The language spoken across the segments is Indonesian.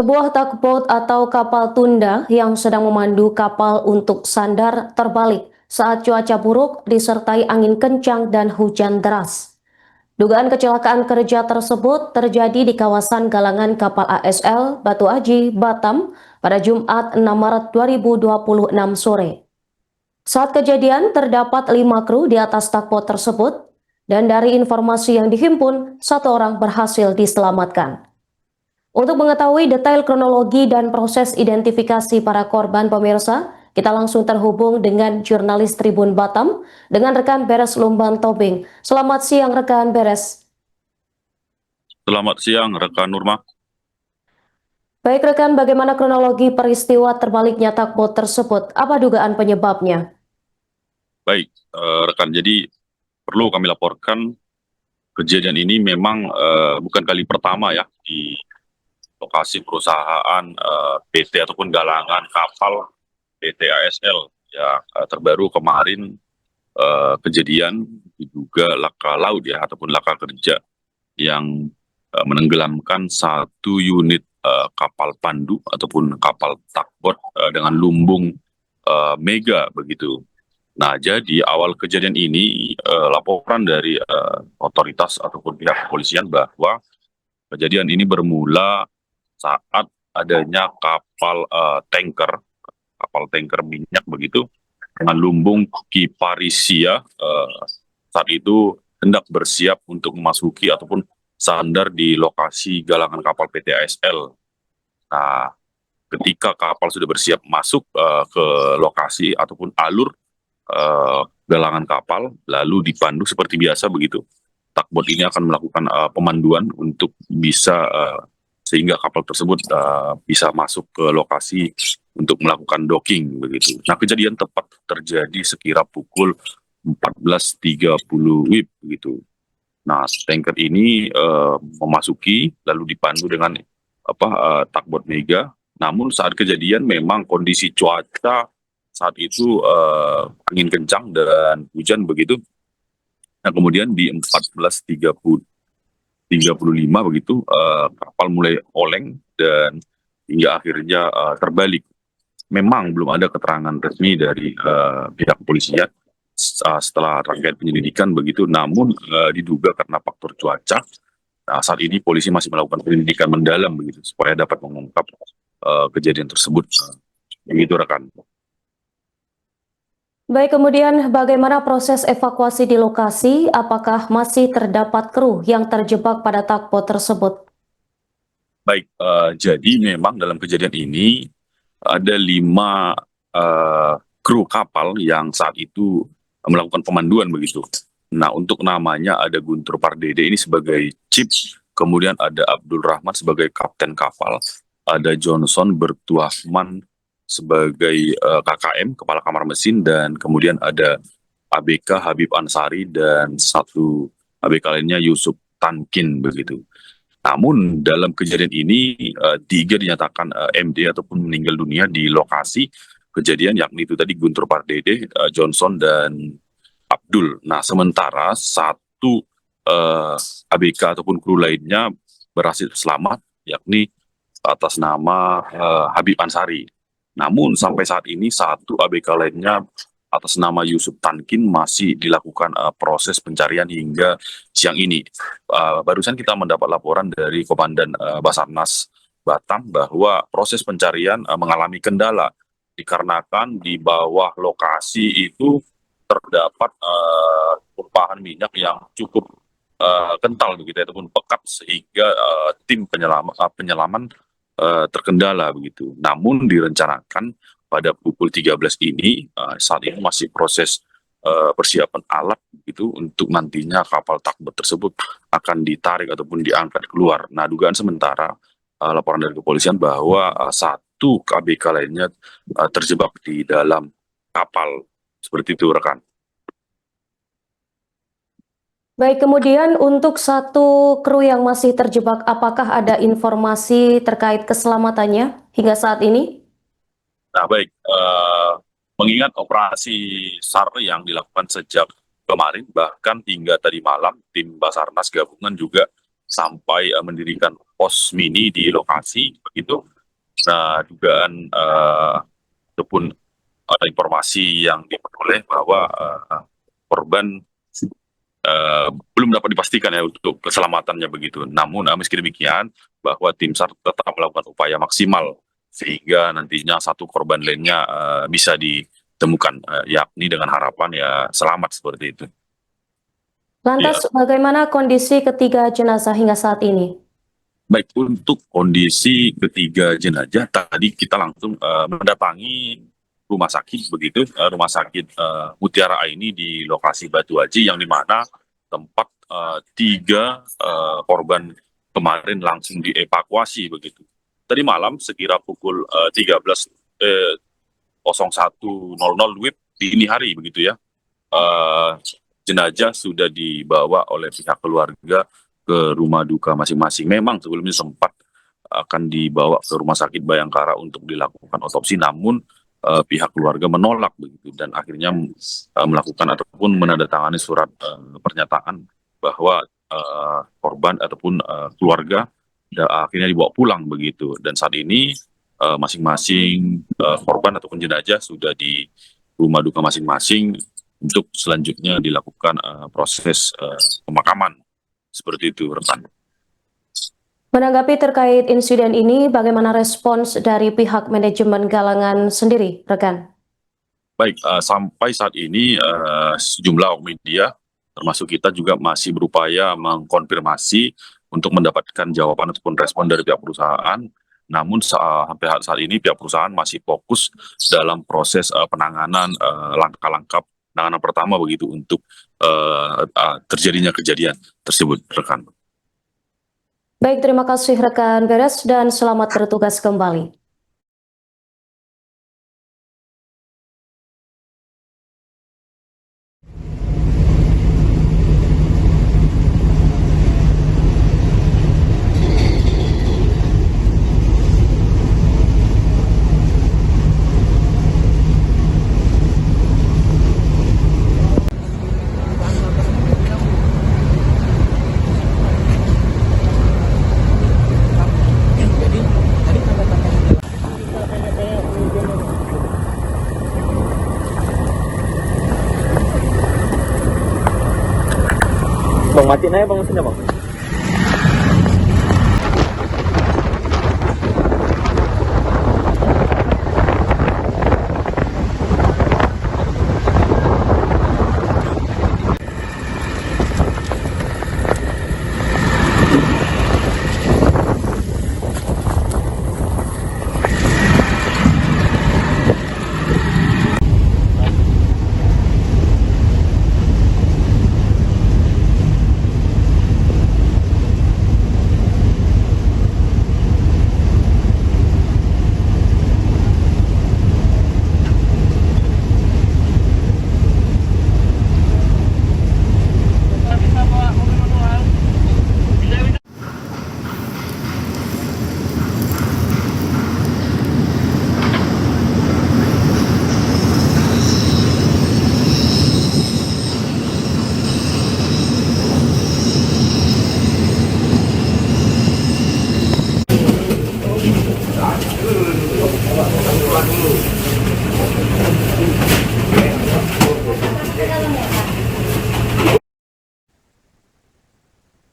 Sebuah tugboat atau kapal tunda yang sedang memandu kapal untuk sandar terbalik saat cuaca buruk disertai angin kencang dan hujan deras. Dugaan kecelakaan kerja tersebut terjadi di kawasan galangan kapal ASL Batu Aji, Batam pada Jumat 6 Maret 2026 sore. Saat kejadian terdapat 5 kru di atas tugboat tersebut dan dari informasi yang dihimpun, satu orang berhasil diselamatkan. Untuk mengetahui detail kronologi dan proses identifikasi para korban pemirsa, kita langsung terhubung dengan jurnalis Tribun Batam dengan rekan Beres Lumbang Tobing. Selamat siang rekan Beres. Selamat siang, rekan Nurma. Baik rekan, bagaimana kronologi peristiwa terbaliknya tugboat tersebut? Apa dugaan penyebabnya? Baik, rekan. Jadi perlu kami laporkan kejadian ini memang bukan kali pertama ya di lokasi perusahaan PT ataupun galangan kapal PT ASL ya. Terbaru kemarin kejadian diduga laka laut ya ataupun laka kerja yang menenggelamkan satu unit kapal pandu ataupun kapal tugboat dengan lumbung mega begitu. Nah, jadi awal kejadian ini laporan dari otoritas ataupun pihak kepolisian bahwa kejadian ini bermula saat adanya kapal tanker minyak begitu, dengan lumbung Kiparisia saat itu hendak bersiap untuk memasuki ataupun sandar di lokasi galangan kapal PT ASL. Nah, ketika kapal sudah bersiap masuk ke lokasi ataupun alur galangan kapal, lalu dipandu seperti biasa begitu. Tugboat ini akan melakukan pemanduan untuk bisa sehingga kapal tersebut bisa masuk ke lokasi untuk melakukan docking begitu. Nah, kejadian tepat terjadi sekira pukul 14.30 WIB begitu. Nah, tanker ini memasuki lalu dipandu dengan tugboat mega. Namun saat kejadian memang kondisi cuaca saat itu angin kencang dan hujan begitu. Nah, kemudian di 14.35 begitu kapal mulai oleng dan hingga akhirnya terbalik. Memang belum ada keterangan resmi dari pihak kepolisian setelah rangkaian penyelidikan begitu, namun diduga karena faktor cuaca. Nah, saat ini polisi masih melakukan penyelidikan mendalam begitu supaya dapat mengungkap kejadian tersebut. Begitu rekan. Baik, kemudian bagaimana proses evakuasi di lokasi? Apakah masih terdapat kru yang terjebak pada tugboat tersebut? Baik, jadi memang dalam kejadian ini ada 5 kru kapal yang saat itu melakukan pemanduan begitu. Nah, untuk namanya ada Guntur Pardede ini sebagai chief, kemudian ada Abdul Rahman sebagai kapten kapal, ada Johnson Bertuahman sebagai KKM, kepala kamar mesin, dan kemudian ada ABK Habib Ansari dan satu ABK lainnya Yusuf Tankin begitu. Namun dalam kejadian ini 3 dinyatakan MD ataupun meninggal dunia di lokasi kejadian, yakni itu tadi Guntur Pardede, Johnson dan Abdul. Nah, sementara satu ABK ataupun kru lainnya berhasil selamat, yakni atas nama Habib Ansari. Namun sampai saat ini satu ABK lainnya atas nama Yusuf Tankin masih dilakukan proses pencarian hingga siang ini. Barusan kita mendapat laporan dari Komandan Basarnas Batam bahwa proses pencarian mengalami kendala dikarenakan di bawah lokasi itu terdapat tumpahan minyak yang cukup kental begitu ataupun pekat sehingga tim penyelaman terkendala begitu. Namun direncanakan pada pukul 13 ini saat ini masih proses persiapan alat gitu untuk nantinya kapal tugboat tersebut akan ditarik ataupun diangkat keluar. Nah, dugaan sementara laporan dari kepolisian bahwa satu ABK lainnya terjebak di dalam kapal. Seperti itu rekan. Baik, kemudian untuk satu kru yang masih terjebak, apakah ada informasi terkait keselamatannya hingga saat ini? Nah, baik, mengingat operasi SAR yang dilakukan sejak kemarin, bahkan hingga tadi malam, tim Basarnas gabungan juga sampai mendirikan pos mini di lokasi begitu. Nah, dugaan ataupun informasi yang diperoleh bahwa korban belum dapat dipastikan ya untuk keselamatannya begitu. Namun meski demikian bahwa tim SAR tetap melakukan upaya maksimal sehingga nantinya satu korban lainnya bisa ditemukan, yakni dengan harapan ya selamat seperti itu. Lantas, Ya, bagaimana kondisi ketiga jenazah hingga saat ini? baik untuk kondisi ketiga jenazah tadi kita langsung mendatangi rumah sakit begitu, rumah sakit Mutiara Aini di lokasi Batu Haji yang dimana tempat tiga korban kemarin langsung dievakuasi begitu. Tadi malam sekira pukul 13.01.00 WIB dini hari begitu ya. Jenazah sudah dibawa oleh pihak keluarga ke rumah duka masing-masing. Memang sebelumnya sempat akan dibawa ke rumah sakit Bayangkara untuk dilakukan otopsi, namun pihak keluarga menolak begitu dan akhirnya melakukan ataupun menandatangani surat pernyataan bahwa korban ataupun keluarga akhirnya dibawa pulang begitu. Dan saat ini masing-masing korban ataupun jenazah sudah di rumah duka masing-masing untuk selanjutnya dilakukan proses pemakaman seperti itu, rekan. Menanggapi terkait insiden ini, bagaimana respons dari pihak manajemen Galangan sendiri, rekan? Baik, sampai saat ini sejumlah awak media, termasuk kita juga masih berupaya mengkonfirmasi untuk mendapatkan jawaban ataupun respon dari pihak perusahaan. Namun sampai saat ini pihak perusahaan masih fokus dalam proses penanganan langkah-langkah penanganan pertama begitu untuk terjadinya kejadian tersebut, rekan. Baik, terima kasih rekan Beres dan selamat bertugas kembali. Bang, matiin aja bang mesinnya bang.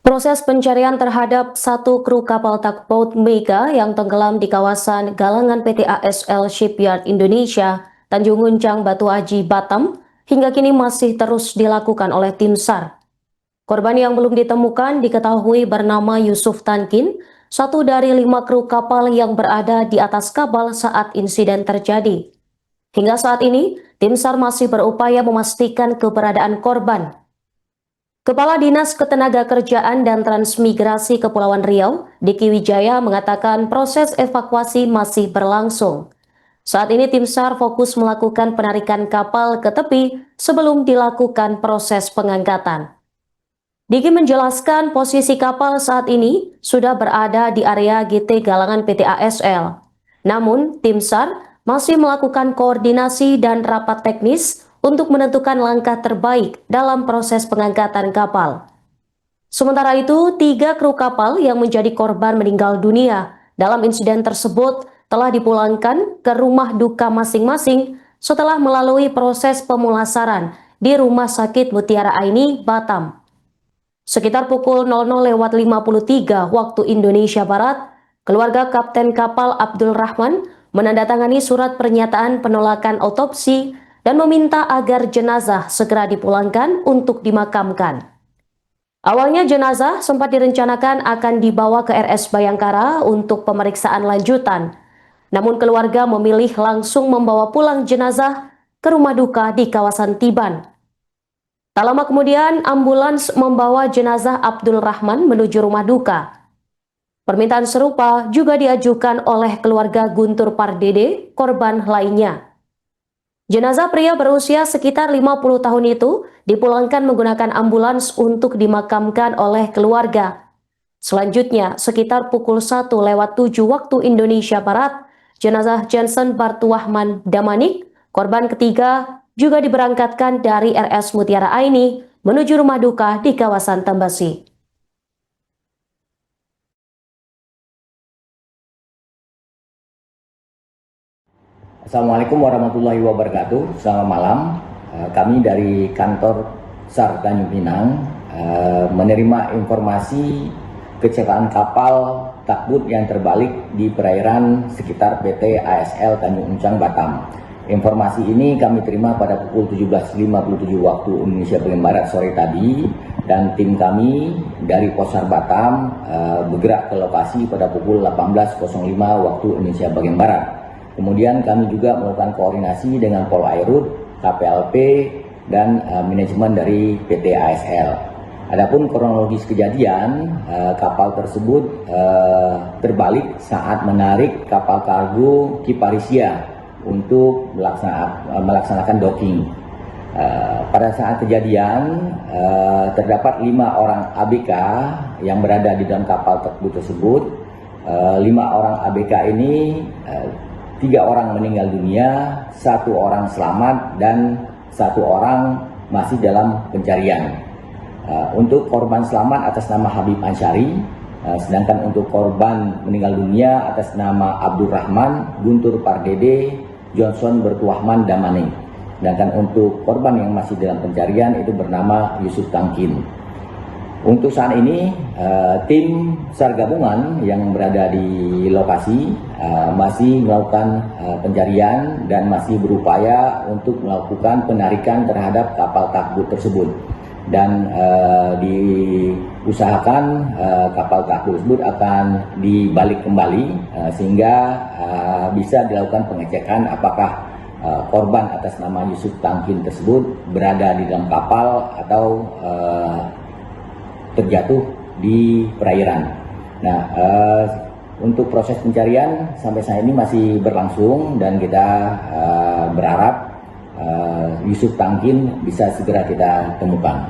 Proses pencarian terhadap satu kru kapal tugboat Mega yang tenggelam di kawasan galangan PT ASL Shipyard Indonesia, Tanjung Uncang, Batu Haji, Batam, hingga kini masih terus dilakukan oleh tim SAR. Korban yang belum ditemukan diketahui bernama Yusuf Tankin, satu dari 5 kru kapal yang berada di atas kapal saat insiden terjadi. Hingga saat ini, tim SAR masih berupaya memastikan keberadaan korban. Kepala Dinas Ketenagakerjaan dan Transmigrasi Kepulauan Riau, Diki Wijaya, mengatakan proses evakuasi masih berlangsung. Saat ini tim SAR fokus melakukan penarikan kapal ke tepi sebelum dilakukan proses pengangkatan. Diki menjelaskan posisi kapal saat ini sudah berada di area GT Galangan PT ASL. Namun, tim SAR masih melakukan koordinasi dan rapat teknis untuk menentukan langkah terbaik dalam proses pengangkatan kapal. Sementara itu, 3 kru kapal yang menjadi korban meninggal dunia dalam insiden tersebut telah dipulangkan ke rumah duka masing-masing setelah melalui proses pemulasaran di Rumah Sakit Mutiara Aini, Batam. Sekitar pukul 00.53 waktu Indonesia Barat, keluarga Kapten Kapal Abdul Rahman menandatangani surat pernyataan penolakan otopsi dan meminta agar jenazah segera dipulangkan untuk dimakamkan. Awalnya jenazah sempat direncanakan akan dibawa ke RS Bayangkara untuk pemeriksaan lanjutan. Namun keluarga memilih langsung membawa pulang jenazah ke rumah duka di kawasan Tiban. Tak lama kemudian ambulans membawa jenazah Abdul Rahman menuju rumah duka. Permintaan serupa juga diajukan oleh keluarga Guntur Pardede, korban lainnya. Jenazah pria berusia sekitar 50 tahun itu dipulangkan menggunakan ambulans untuk dimakamkan oleh keluarga. Selanjutnya, sekitar pukul 1:07 waktu Indonesia Barat, jenazah Johnson Bartuahman Damanik, korban ketiga, juga diberangkatkan dari RS Mutiara Aini menuju rumah duka di kawasan Tambasi. Assalamualaikum warahmatullahi wabarakatuh. Selamat malam. Kami dari kantor SAR Tanjung Pinang menerima informasi kecelakaan kapal takbut yang terbalik di perairan sekitar PT ASL Tanjung Uncang, Batam. Informasi ini kami terima pada pukul 17.57 waktu Indonesia bagian Barat sore tadi, dan tim kami dari Posar Batam bergerak ke lokasi pada pukul 18.05 waktu Indonesia bagian Barat. Kemudian kami juga melakukan koordinasi dengan Polairut, KPLP, dan manajemen dari PT ASL. Adapun kronologis kejadian, kapal tersebut terbalik saat menarik kapal kargo Kiparisia untuk melaksanakan docking. Pada saat kejadian, terdapat 5 orang ABK yang berada di dalam kapal tersebut. 5 orang ABK ini 3 orang meninggal dunia, 1 orang selamat, dan 1 orang masih dalam pencarian. Untuk korban selamat atas nama Habib Ansyari, sedangkan untuk korban meninggal dunia atas nama Abdul Rahman, Guntur Pardede, Johnson Bertuahman Damanik. Sedangkan untuk korban yang masih dalam pencarian itu bernama Yusuf Tangkin. Untuk saat ini, tim SAR gabungan yang berada di lokasi masih melakukan pencarian dan masih berupaya untuk melakukan penarikan terhadap kapal takbut tersebut. Dan diusahakan kapal takbut tersebut akan dibalik kembali sehingga bisa dilakukan pengecekan apakah korban atas nama Yusuf Tangkin tersebut berada di dalam kapal atau terjatuh di perairan. Nah, untuk proses pencarian sampai saat ini masih berlangsung dan kita berharap Yusuf Tangkin bisa segera kita temukan.